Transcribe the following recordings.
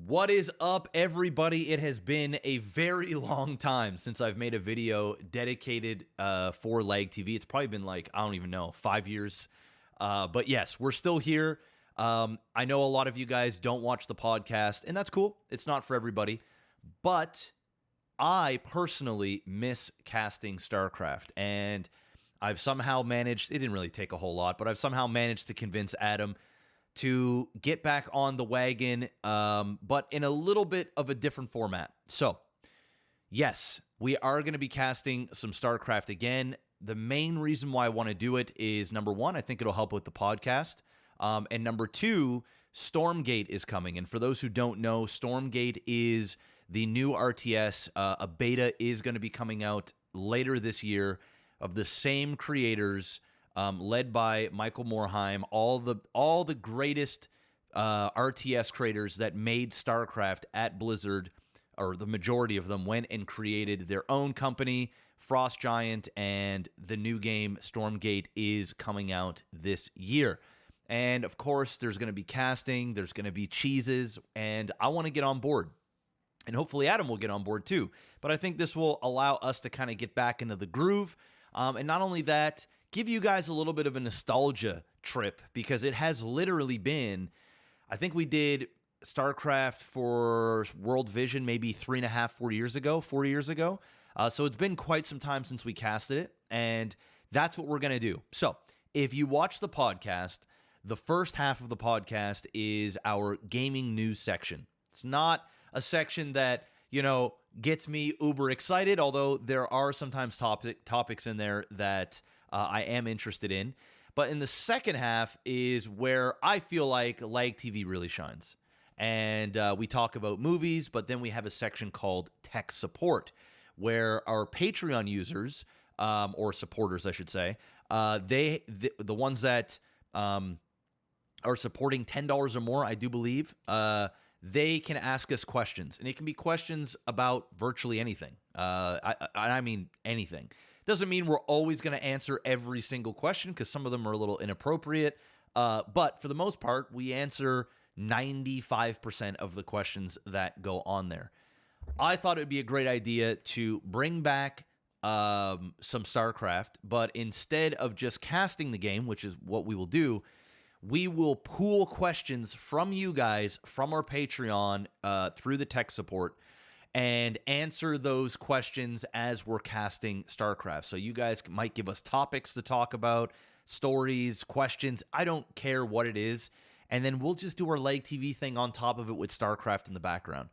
What is up, everybody? It has been a very long time since I've made a video dedicated for LAGTV. It's probably been like, I don't even know, 5 years. But yes, we're still here. I know a lot of you guys don't watch the podcast, and that's cool. It's not for everybody. But I personally miss casting Starcraft, and I've somehow managed, it didn't really take a whole lot, but I've somehow managed to convince Adam to get back on the wagon, but in a little bit of a different format. So, yes, we are going to be casting some StarCraft again. The main reason why I want to do it is, number one, I think it'll help with the podcast. And number two, Stormgate is coming. And for those who don't know, Stormgate is the new RTS. A beta is going to be coming out later this year of the same creators, led by Michael Morheim, all the greatest RTS creators that made StarCraft at Blizzard, or the majority of them, went and created their own company, Frost Giant, and the new game Stormgate is coming out this year. And of course, there's going to be casting, there's going to be cheeses, and I want to get on board. And hopefully Adam will get on board too. But I think this will allow us to kind of get back into the groove. And not only that, give you guys a little bit of a nostalgia trip, because it has literally been, I think we did StarCraft for World Vision maybe 4 years ago. So it's been quite some time since we casted it, and that's what we're going to do. So if you watch the podcast, the first half of the podcast is our gaming news section. It's not a section that, gets me uber excited, although there are sometimes topics in there that I am interested in. But in the second half is where I feel like LAGTV really shines. And we talk about movies, but then we have a section called Tech Support, where our Patreon users, or supporters, I should say, the ones that are supporting $10 or more, I do believe, they can ask us questions. And it can be questions about virtually anything. I mean anything. Doesn't mean we're always going to answer every single question, because some of them are a little inappropriate. But for the most part, we answer 95% of the questions that go on there. I thought it would be a great idea to bring back some StarCraft, but instead of just casting the game, which is what we will do, we will pool questions from you guys, from our Patreon, through the tech support, and answer those questions as we're casting StarCraft. So you guys might give us topics to talk about, stories, questions. I don't care what it is. And then we'll just do our LAGTV thing on top of it with StarCraft in the background.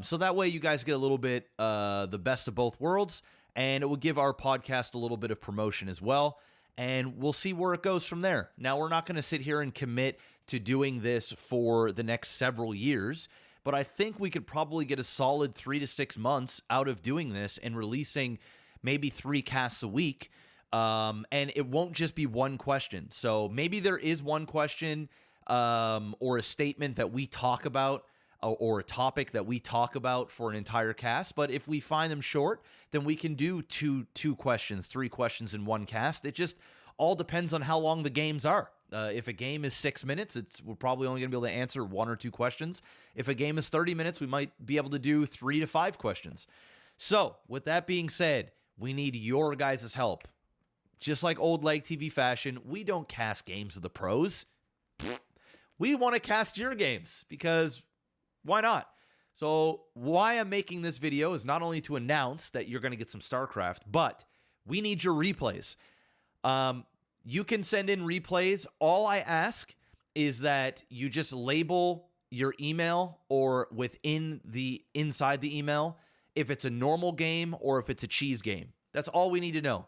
So that way you guys get a little bit the best of both worlds, and it will give our podcast a little bit of promotion as well. And we'll see where it goes from there. Now, we're not going to sit here and commit to doing this for the next several years, but I think we could probably get a solid 3 to 6 months out of doing this and releasing maybe 3 casts a week. And it won't just be one question. So maybe there is one question or a statement that we talk about, or a topic that we talk about for an entire cast. But if we find them short, then we can do two questions, 3 questions in one cast. It just all depends on how long the games are. If a game is 6 minutes, we're probably only going to be able to answer 1 or 2 questions. If a game is 30 minutes, we might be able to do 3 to 5 questions. So with that being said, we need your guys' help. Just like old LAGTV fashion, we don't cast games of the pros. We want to cast your games, because why not? So why I'm making this video is not only to announce that you're going to get some StarCraft, but we need your replays. You can send in replays. All I ask is that you just label your email, or inside the email, if it's a normal game or if it's a cheese game. That's all we need to know.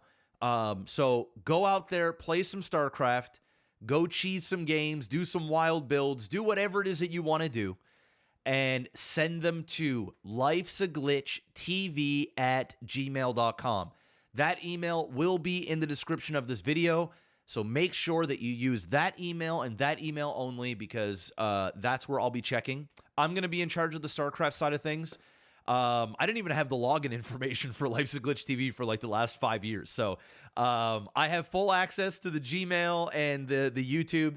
So go out there, play some StarCraft, go cheese some games, do some wild builds, do whatever it is that you want to do, and send them to LifesAGlitchTV@gmail.com. That email will be in the description of this video, so make sure that you use that email and that email only, because that's where I'll be checking. I'm going to be in charge of the StarCraft side of things. I didn't even have the login information for LifesAGlitchTV for like the last 5 years, so I have full access to the Gmail and the YouTube.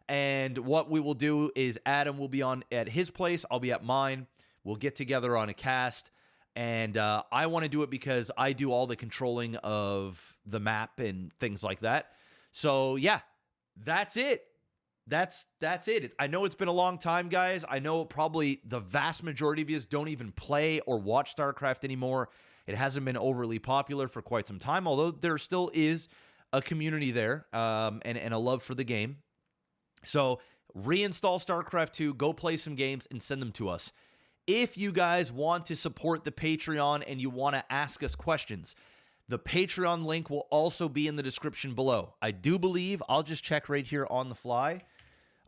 And what we will do is Adam will be on at his place. I'll be at mine. We'll get together on a cast. And I want to do it because I do all the controlling of the map and things like that. So, yeah, that's it. That's it. I know it's been a long time, guys. I know probably the vast majority of you don't even play or watch StarCraft anymore. It hasn't been overly popular for quite some time, although there still is a community there and a love for the game. So reinstall StarCraft 2, go play some games, and send them to us. If you guys want to support the Patreon and you want to ask us questions, the Patreon link will also be in the description below. I do believe, I'll just check right here on the fly,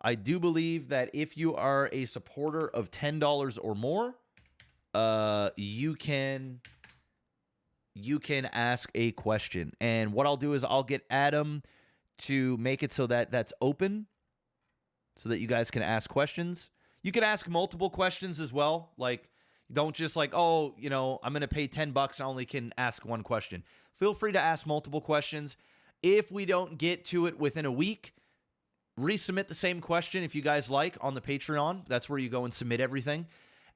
I do believe that if you are a supporter of $10 or more, you can ask a question. And what I'll do is I'll get Adam to make it so that that's open so that you guys can ask questions. You can ask multiple questions as well. Like, don't just like, oh, you know, I'm going to pay $10. I only can ask one question. Feel free to ask multiple questions. If we don't get to it within a week, resubmit the same question if you guys like on the Patreon. That's where you go and submit everything.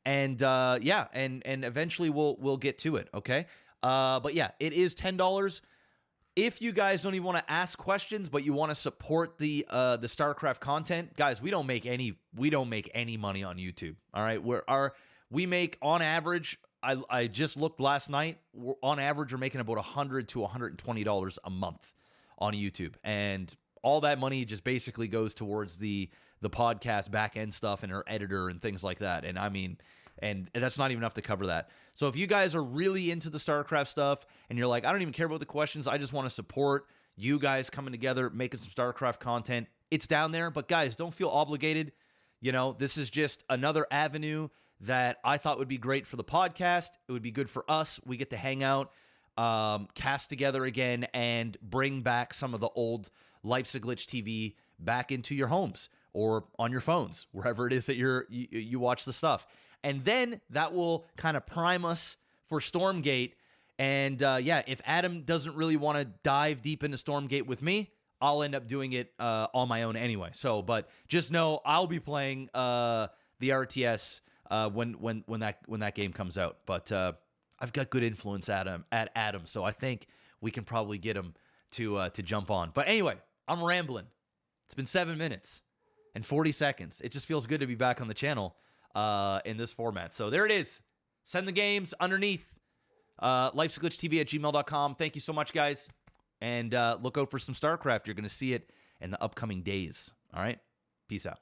And yeah, and eventually we'll get to it, okay? But yeah, it is $10. If you guys don't even want to ask questions, but you want to support the StarCraft content, guys, we don't make any money on YouTube. All right, we make on average. I just looked last night. On average, we're making about $100 to $120 a month on YouTube, and all that money just basically goes towards the podcast back end stuff and our editor and things like that. And I mean, and that's not even enough to cover that. So if you guys are really into the StarCraft stuff and you're like, I don't even care about the questions, I just want to support you guys coming together, making some StarCraft content, it's down there. But guys, don't feel obligated. You know, this is just another avenue that I thought would be great for the podcast. It would be good for us. We get to hang out, cast together again, and bring back some of the old LifesAGlitchTV back into your homes or on your phones, wherever it is that you watch the stuff. And then that will kind of prime us for Stormgate. And yeah, if Adam doesn't really want to dive deep into Stormgate with me, I'll end up doing it on my own anyway. So, but just know I'll be playing the RTS when that game comes out. But I've got good influence at Adam, so I think we can probably get him to jump on. But anyway, I'm rambling. It's been 7 minutes and 40 seconds. It just feels good to be back on the channel in this format. So there it is. Send the games underneath. LifesAGlitchTV@gmail.com. Thank you so much, guys. And look out for some StarCraft. You're going to see it in the upcoming days. All right? Peace out.